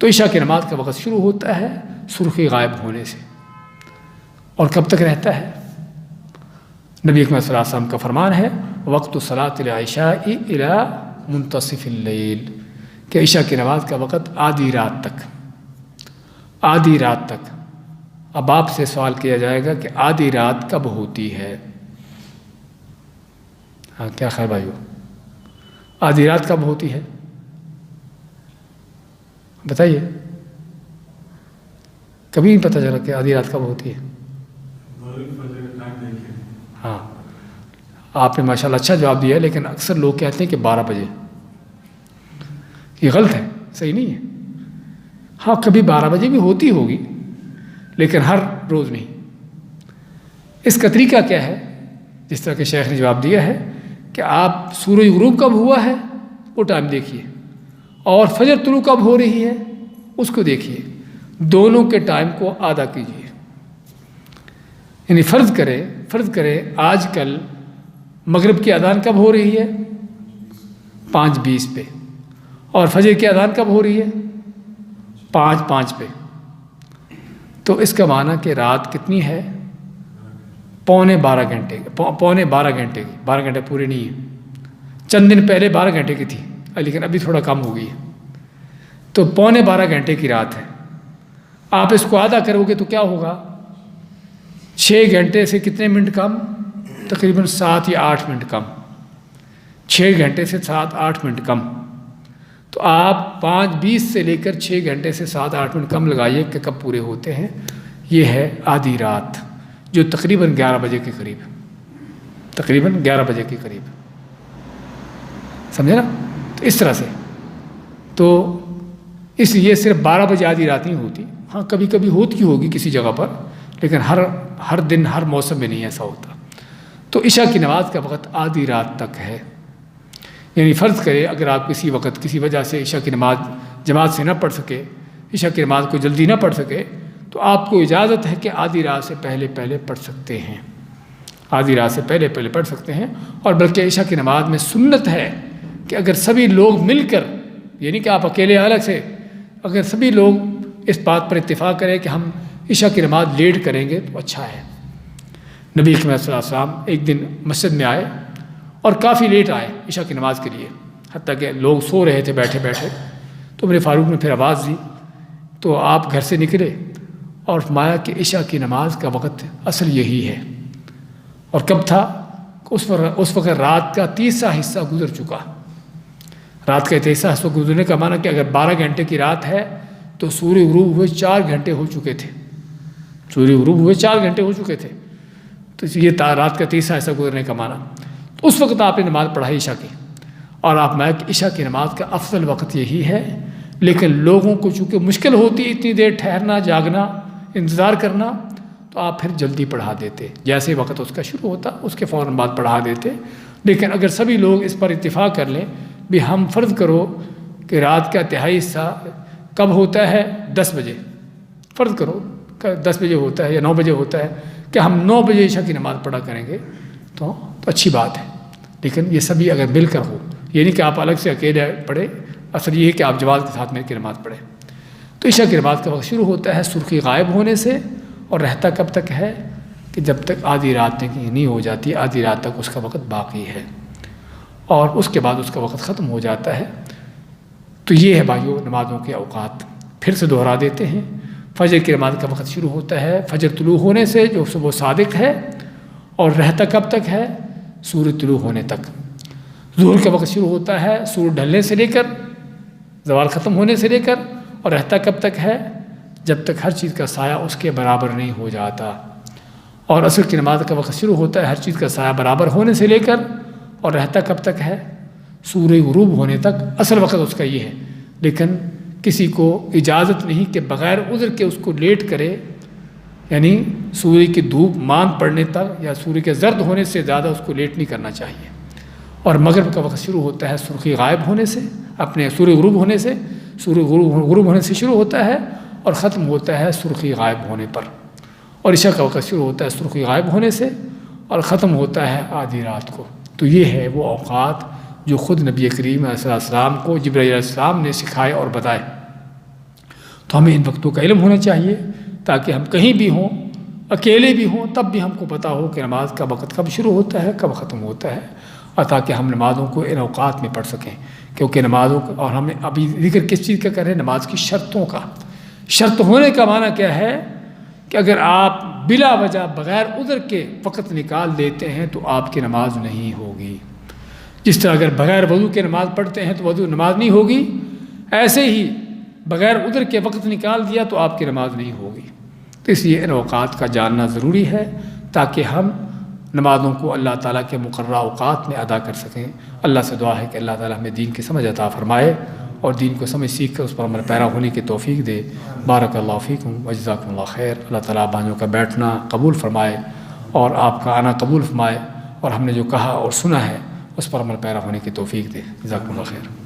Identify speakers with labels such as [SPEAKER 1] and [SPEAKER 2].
[SPEAKER 1] تو عشاء کی نماز کا وقت شروع ہوتا ہے سرخی غائب ہونے سے، اور کب تک رہتا ہے؟ نبی اکرم صلی اللہ علیہ وسلم کا فرمان ہے وقت صلاۃ العشاء الی منتصف اللیل، کہ عشاء کی نماز کا وقت آدھی رات تک، آدھی رات تک۔ اب آپ سے سوال کیا جائے گا کہ آدھی رات کب ہوتی ہے؟ ہاں کیا خیر بھائیو، آدھی رات کب ہوتی ہے بتائیے؟ کبھی نہیں پتہ چلا کہ آدھی رات کب ہوتی ہے؟ ہاں آپ نے ماشاءاللہ اچھا جواب دیا ہے، لیکن اکثر لوگ کہتے ہیں کہ 12 بجے، یہ غلط ہے، صحیح نہیں ہے۔ ہاں کبھی 12 بجے بھی ہوتی ہوگی، لیکن ہر روز نہیں۔ اس کا طریقہ کیا ہے؟ جس طرح کہ شیخ نے جواب دیا ہے کہ آپ سورج غروب کب ہوا ہے وہ ٹائم دیکھیے، اور فجر طلوع کب ہو رہی ہے اس کو دیکھیے، دونوں کے ٹائم کو آدھا کیجیے۔ یعنی فرض کرے آج کل مغرب کی اذان کب ہو رہی ہے؟ 5:20 پہ، اور فجر کی اذان کب ہو رہی ہے؟ 5:05 پہ۔ تو اس کا معنی کہ رات کتنی ہے؟ پونے 12 گھنٹے کی، 12 گھنٹے پورے نہیں ہیں۔ چند دن پہلے 12 گھنٹے کی تھی، لیکن ابھی تھوڑا کم ہو گئی ہے، تو پونے 12 گھنٹے کی رات ہے۔ آپ اس کو آدھا کرو گے تو کیا ہوگا؟ 6 گھنٹے سے کتنے منٹ کم؟ تقریباً 7 یا 8 منٹ کم، 6 گھنٹے سے 7-8 منٹ کم۔ تو آپ 5:20 سے لے کر 6 گھنٹے سے 7-8 منٹ کم لگائیے کہ کب پورے ہوتے ہیں۔ یہ ہے آدھی رات، جو تقریباً 11 بجے کے قریب، تقریباً 11 بجے کے قریب، سمجھے نا؟ تو اس طرح سے، تو اس لیے صرف 12 بجے آدھی رات نہیں ہوتی، ہاں کبھی کبھی ہوتی ہوگی کسی جگہ پر، لیکن ہر دن ہر موسم میں نہیں ایسا ہوتا۔ تو عشاء کی نماز کا وقت آدھی رات تک ہے۔ یعنی فرض کرے اگر آپ کسی وقت کسی وجہ سے عشاء کی نماز جماعت سے نہ پڑھ سکے، عشاء کی نماز کو جلدی نہ پڑھ سکے، تو آپ کو اجازت ہے کہ آدھی رات سے پہلے پڑھ سکتے ہیں، آدھی رات سے پہلے پڑھ سکتے ہیں۔ اور بلکہ عشاء کی نماز میں سنت ہے کہ اگر سبھی لوگ مل کر، یعنی کہ آپ اکیلے الگ سے، اگر سبھی لوگ اس بات پر اتفاق کریں کہ ہم عشاء کی نماز لیٹ کریں گے تو اچھا ہے۔ نبی اکرم صلی اللہ علیہ وسلم ایک دن مسجد میں آئے اور کافی لیٹ آئے عشاء کی نماز کے لیے، حتیٰ کہ لوگ سو رہے تھے بیٹھے بیٹھے۔ تو عمر فاروق نے پھر آواز دی، تو آپ گھر سے نکلے اور فرمایا کہ عشاء کی نماز کا وقت اصل یہی ہے۔ اور کب تھا؟ اس وقت رات کا تیسرا حصہ گزر چکا۔ رات کا تیسرا حصہ گزرنے کا معنی کہ اگر 12 گھنٹے کی رات ہے تو سورج غروب ہوئے 4 گھنٹے ہو چکے تھے، سورج غروب ہوئے 4 گھنٹے ہو چکے تھے۔ تو یہ رات کا تیسرا حصہ گزرنے کا معنی۔ تو اس وقت آپ نے نماز پڑھائی عشاء کی، اور آپ میں کہ عشاء کی نماز کا افضل وقت یہی ہے، لیکن لوگوں کو چونکہ مشکل ہوتی ہے اتنی دیر ٹھہرنا، جاگنا، انتظار کرنا، تو آپ پھر جلدی پڑھا دیتے، جیسے وقت اس کا شروع ہوتا اس کے فوراً بعد پڑھا دیتے۔ لیکن اگر سبھی لوگ اس پر اتفاق کر لیں بھی ہم فرض کرو کہ رات کا تہائی حصہ کب ہوتا ہے؟ 10 بجے، فرض کرو کہ 10 بجے ہوتا ہے یا 9 بجے ہوتا ہے، کہ ہم 9 بجے عشاء کی نماز پڑھا کریں گے تو اچھی بات ہے۔ لیکن یہ سبھی اگر مل کر ہو، یہ نہیں کہ آپ الگ سے اکیلے پڑھے، اصل یہ ہے کہ آپ جماعت کے ساتھ مل کے نماز پڑھیں۔ تو عشاء کی نماز کا وقت شروع ہوتا ہے سرخی غائب ہونے سے، اور رہتا کب تک ہے؟ کہ جب تک آدھی رات نہیں ہو جاتی، آدھی رات تک اس کا وقت باقی ہے، اور اس کے بعد اس کا وقت ختم ہو جاتا ہے۔ تو یہ ہے بھائیو نمازوں کے اوقات۔ پھر سے دہرا دیتے ہیں، فجر کی نماز کا وقت شروع ہوتا ہے فجر طلوع ہونے سے، جو صبح صادق ہے، اور رہتا کب تک ہے؟ سورج طلوع ہونے تک۔ ظہر کا وقت شروع ہوتا ہے سورج ڈھلنے سے لے کر زوال ختم ہونے سے لے کر، اور رہتا کب تک ہے؟ جب تک ہر چیز کا سایہ اس کے برابر نہیں ہو جاتا۔ اور عصر کی نماز کا وقت شروع ہوتا ہے ہر چیز کا سایہ برابر ہونے سے لے کر، اور رہتا کب تک ہے؟ سورج غروب ہونے تک۔ اصل وقت اس کا یہ ہے، لیکن کسی کو اجازت نہیں کہ بغیر عذر کے اس کو لیٹ کرے، یعنی سورج کی دھوپ ماند پڑنے تک یا سورج کے زرد ہونے سے زیادہ اس کو لیٹ نہیں کرنا چاہیے۔ اور مغرب کا وقت شروع ہوتا ہے سرخی غائب ہونے سے، اپنے سورج غروب ہونے سے، سورج غروب ہونے سے شروع ہوتا ہے اور ختم ہوتا ہے سرخی غائب ہونے پر۔ اور عشاء کا وقت شروع ہوتا ہے سرخی غائب ہونے سے اور ختم ہوتا ہے آدھی رات کو۔ تو یہ ہے وہ اوقات جو خود نبی کریم علیہ السلام کو جبرائیل علیہ السلام نے سکھائے اور بتائے۔ تو ہمیں ان وقتوں کا علم ہونا چاہیے تاکہ ہم کہیں بھی ہوں، اکیلے بھی ہوں، تب بھی ہم کو پتہ ہو کہ نماز کا وقت کب شروع ہوتا ہے کب ختم ہوتا ہے، اور تاکہ ہم نمازوں کو ان اوقات میں پڑھ سکیں. کیونکہ نمازوں کو، اور ہم نے ابھی ذکر کس چیز کا کر رہے ہیں؟ نماز کی شرطوں کا. شرط ہونے کا معنی کیا ہے کہ اگر آپ بلا وجہ بغیر عذر کے وقت نکال دیتے ہیں تو آپ کی نماز نہیں ہوگی. جس طرح اگر بغیر وضو کے نماز پڑھتے ہیں تو وضو نماز نہیں ہوگی، ایسے ہی بغیر عذر کے وقت نکال دیا تو آپ کی نماز نہیں ہوگی. تو اس لیے ان اوقات کا جاننا ضروری ہے تاکہ ہم نمازوں کو اللہ تعالیٰ کے مقررہ اوقات میں ادا کر سکیں. اللہ سے دعا ہے کہ اللہ تعالیٰ ہمیں دین کی سمجھ عطا فرمائے اور دین کو سمجھ سیکھ کر اس پر عمل پیرا ہونے کی توفیق دے. بارک اللہ فیکم و جزاکم اللہ خیر. اللہ تعالیٰ بھائیوں کا بیٹھنا قبول فرمائے اور آپ کا آنا قبول فرمائے، اور ہم نے جو کہا اور سنا ہے اس پر عمل پیرا ہونے کی توفیق دے. جزاکم اللہ خیر.